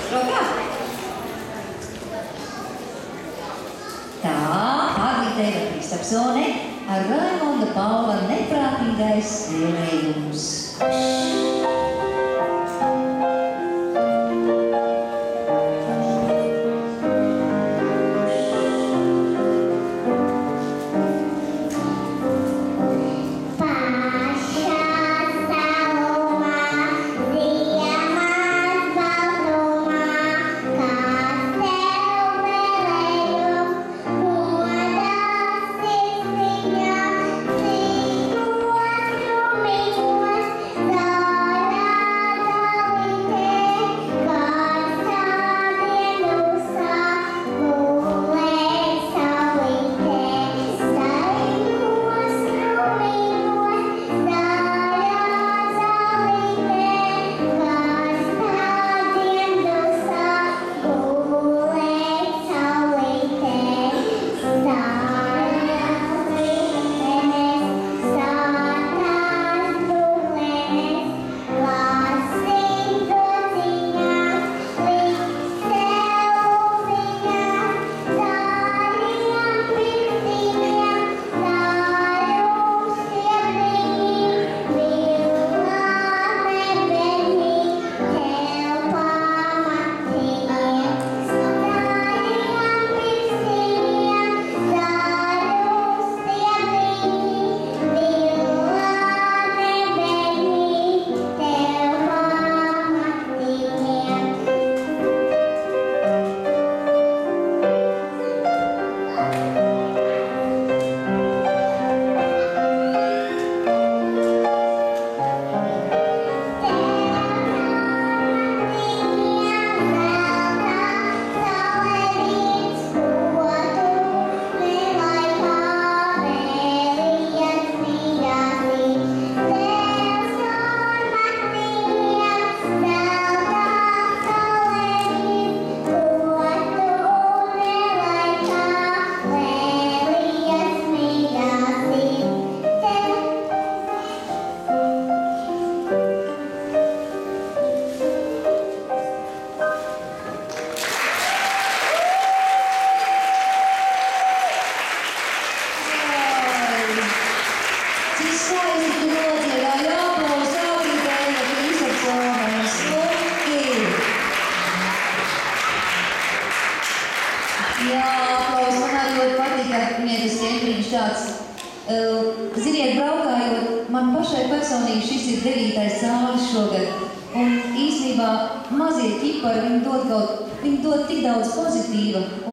Rokā? Tā, Agita Eva Kristapsone ar Raimonda Paula neprātīgais spēlējums. Jā, aplaus, man arī ļoti patīk, ka viņai tas ķempriņš tāds. Ziniet, braukājot, man pašai personīgi šis ir 9. cālis šogad. Un īstenībā mazie ķipari, viņi dod tik daudz pozitīva.